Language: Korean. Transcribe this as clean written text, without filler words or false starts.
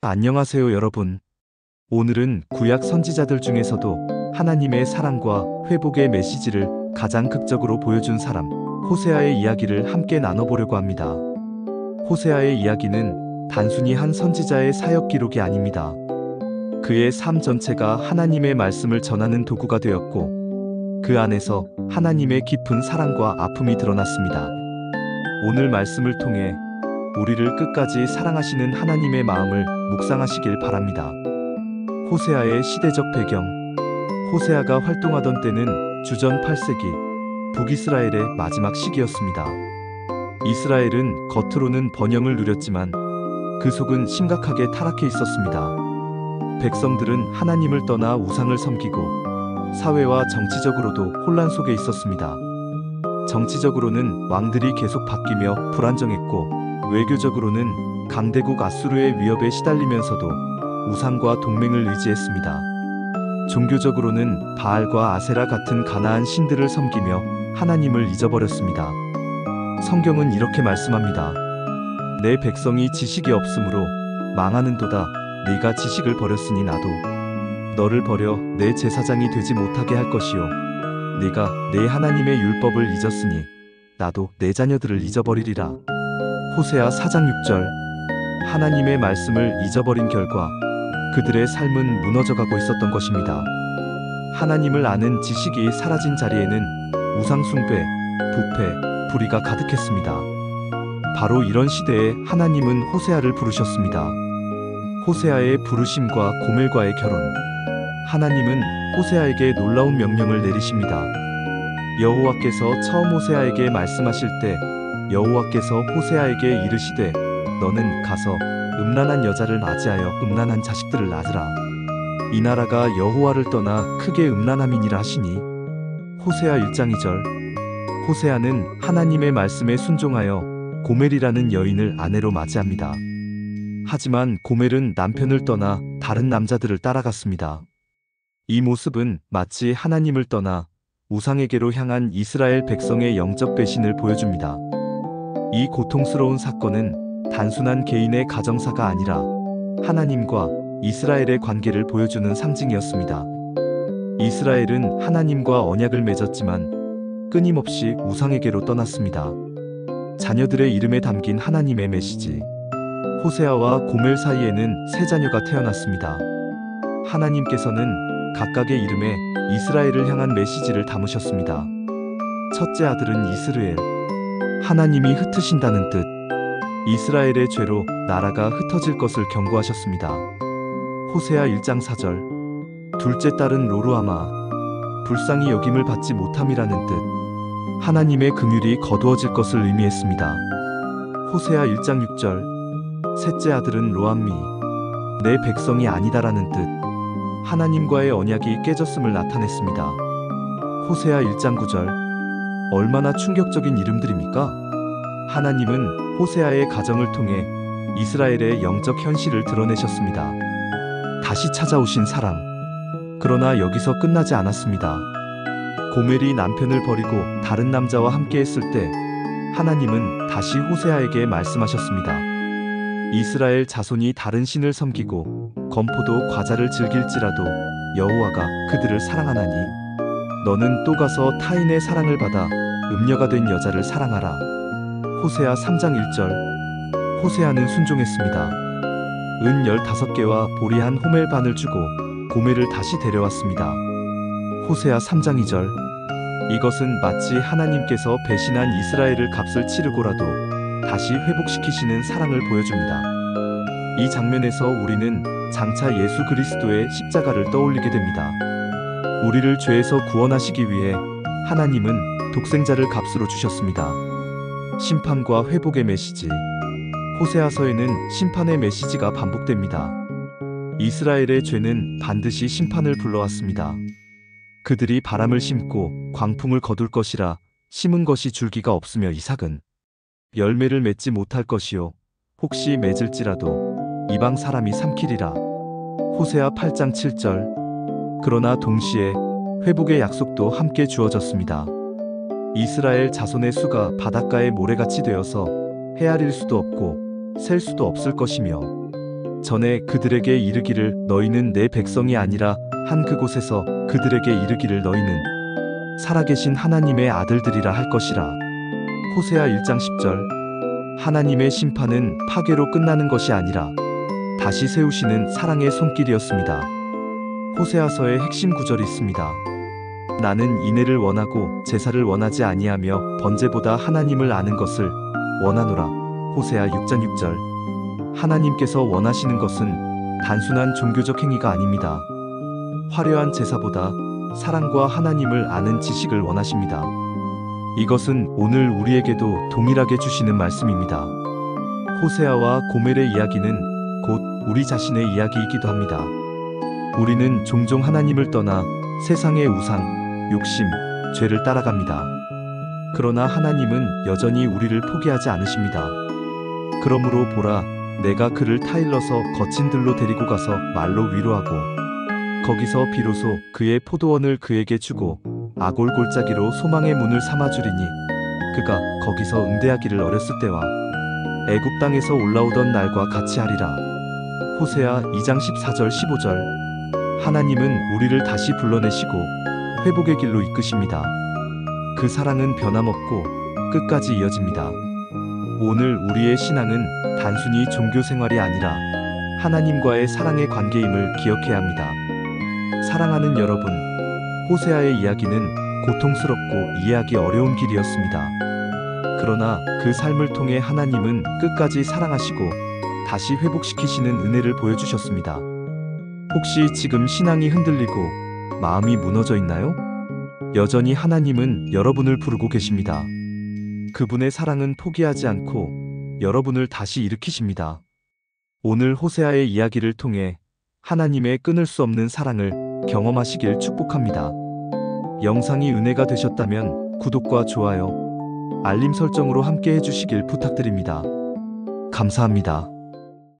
안녕하세요, 여러분. 오늘은 구약 선지자들 중에서도 하나님의 사랑과 회복의 메시지를 가장 극적으로 보여준 사람, 호세아의 이야기를 함께 나눠보려고 합니다. 호세아의 이야기는 단순히 한 선지자의 사역 기록이 아닙니다. 그의 삶 전체가 하나님의 말씀을 전하는 도구가 되었고, 그 안에서 하나님의 깊은 사랑과 아픔이 드러났습니다. 오늘 말씀을 통해 우리를 끝까지 사랑하시는 하나님의 마음을 묵상하시길 바랍니다. 호세아의 시대적 배경. 호세아가 활동하던 때는 주전 8세기 북이스라엘의 마지막 시기였습니다. 이스라엘은 겉으로는 번영을 누렸지만 그 속은 심각하게 타락해 있었습니다. 백성들은 하나님을 떠나 우상을 섬기고 사회와 정치적으로도 혼란 속에 있었습니다. 정치적으로는 왕들이 계속 바뀌며 불안정했고, 외교적으로는 강대국 아수르의 위협에 시달리면서도 우상과 동맹을 의지했습니다. 종교적으로는 바알과 아세라 같은 가나안 신들을 섬기며 하나님을 잊어버렸습니다. 성경은 이렇게 말씀합니다. 내 백성이 지식이 없으므로 망하는도다. 네가 지식을 버렸으니 나도 너를 버려 내 제사장이 되지 못하게 할 것이요, 네가 내 하나님의 율법을 잊었으니 나도 내 자녀들을 잊어버리리라. 호세아 4장 6절. 하나님의 말씀을 잊어버린 결과 그들의 삶은 무너져가고 있었던 것입니다. 하나님을 아는 지식이 사라진 자리에는 우상숭배, 부패, 불의가 가득했습니다. 바로 이런 시대에 하나님은 호세아를 부르셨습니다. 호세아의 부르심과 고멜과의 결혼. 하나님은 호세아에게 놀라운 명령을 내리십니다. 여호와께서 처음 호세아에게 말씀하실 때 여호와께서 호세아에게 이르시되 너는 가서 음란한 여자를 맞이하여 음란한 자식들을 낳으라. 이 나라가 여호와를 떠나 크게 음란함이니라 하시니. 호세아 1장 2절. 호세아는 하나님의 말씀에 순종하여 고멜이라는 여인을 아내로 맞이합니다. 하지만 고멜은 남편을 떠나 다른 남자들을 따라갔습니다. 이 모습은 마치 하나님을 떠나 우상에게로 향한 이스라엘 백성의 영적 배신을 보여줍니다. 이 고통스러운 사건은 단순한 개인의 가정사가 아니라 하나님과 이스라엘의 관계를 보여주는 상징이었습니다. 이스라엘은 하나님과 언약을 맺었지만 끊임없이 우상에게로 떠났습니다. 자녀들의 이름에 담긴 하나님의 메시지. 호세아와 고멜 사이에는 세 자녀가 태어났습니다. 하나님께서는 각각의 이름에 이스라엘을 향한 메시지를 담으셨습니다. 첫째 아들은 이스르엘. 하나님이 흩으신다는 뜻. 이스라엘의 죄로 나라가 흩어질 것을 경고하셨습니다. 호세아 1장 4절. 둘째 딸은 로루하마. 불쌍히 여김을 받지 못함이라는 뜻. 하나님의 긍휼이 거두어질 것을 의미했습니다. 호세아 1장 6절. 셋째 아들은 로암미. 내 백성이 아니다라는 뜻. 하나님과의 언약이 깨졌음을 나타냈습니다. 호세아 1장 9절. 얼마나 충격적인 이름들입니까? 하나님은 호세아의 가정을 통해 이스라엘의 영적 현실을 드러내셨습니다. 다시 찾아오신 사랑. 그러나 여기서 끝나지 않았습니다. 고멜이 남편을 버리고 다른 남자와 함께 했을 때 하나님은 다시 호세아에게 말씀하셨습니다. 이스라엘 자손이 다른 신을 섬기고 건포도 과자를 즐길지라도 여호와가 그들을 사랑하나니 너는 또 가서 타인의 사랑을 받아 음녀가 된 여자를 사랑하라. 호세아 3장 1절. 호세아는 순종했습니다. 은 15개와 보리 한 호멜 반을 주고 고멜을 다시 데려왔습니다. 호세아 3장 2절. 이것은 마치 하나님께서 배신한 이스라엘을 값을 치르고라도 다시 회복시키시는 사랑을 보여줍니다. 이 장면에서 우리는 장차 예수 그리스도의 십자가를 떠올리게 됩니다. 우리를 죄에서 구원하시기 위해 하나님은 독생자를 값으로 주셨습니다. 심판과 회복의 메시지. 호세아서에는 심판의 메시지가 반복됩니다. 이스라엘의 죄는 반드시 심판을 불러왔습니다. 그들이 바람을 심고 광풍을 거둘 것이라 심은 것이 줄기가 없으며 이삭은 열매를 맺지 못할 것이요 혹시 맺을지라도 이방 사람이 삼키리라. 호세아 8장 7절. 그러나 동시에 회복의 약속도 함께 주어졌습니다. 이스라엘 자손의 수가 바닷가의 모래같이 되어서 헤아릴 수도 없고 셀 수도 없을 것이며 전에 그들에게 이르기를 너희는 내 백성이 아니라 한 그곳에서 그들에게 이르기를 너희는 살아계신 하나님의 아들들이라 할 것이라. 호세아 1장 10절. 하나님의 심판은 파괴로 끝나는 것이 아니라 다시 세우시는 사랑의 손길이었습니다. 호세아서의 핵심 구절이 있습니다. 나는 인애를 원하고 제사를 원하지 아니하며 번제보다 하나님을 아는 것을 원하노라. 호세아 6장 6절. 하나님께서 원하시는 것은 단순한 종교적 행위가 아닙니다. 화려한 제사보다 사랑과 하나님을 아는 지식을 원하십니다. 이것은 오늘 우리에게도 동일하게 주시는 말씀입니다. 호세아와 고멜의 이야기는 곧 우리 자신의 이야기이기도 합니다. 우리는 종종 하나님을 떠나 세상의 우상, 욕심, 죄를 따라갑니다. 그러나 하나님은 여전히 우리를 포기하지 않으십니다. 그러므로 보라, 내가 그를 타일러서 거친 들로 데리고 가서 말로 위로하고 거기서 비로소 그의 포도원을 그에게 주고 아골 골짜기로 소망의 문을 삼아주리니 그가 거기서 응대하기를 어렸을 때와 애굽 땅에서 올라오던 날과 같이 하리라. 호세아 2장 14절 15절. 하나님은 우리를 다시 불러내시고 회복의 길로 이끄십니다. 그 사랑은 변함없고 끝까지 이어집니다. 오늘 우리의 신앙은 단순히 종교 생활이 아니라 하나님과의 사랑의 관계임을 기억해야 합니다. 사랑하는 여러분, 호세아의 이야기는 고통스럽고 이해하기 어려운 길이었습니다. 그러나 그 삶을 통해 하나님은 끝까지 사랑하시고 다시 회복시키시는 은혜를 보여주셨습니다. 혹시 지금 신앙이 흔들리고 마음이 무너져 있나요? 여전히 하나님은 여러분을 부르고 계십니다. 그분의 사랑은 포기하지 않고 여러분을 다시 일으키십니다. 오늘 호세아의 이야기를 통해 하나님의 끊을 수 없는 사랑을 경험하시길 축복합니다. 영상이 은혜가 되셨다면 구독과 좋아요, 알림 설정으로 함께 해주시길 부탁드립니다. 감사합니다.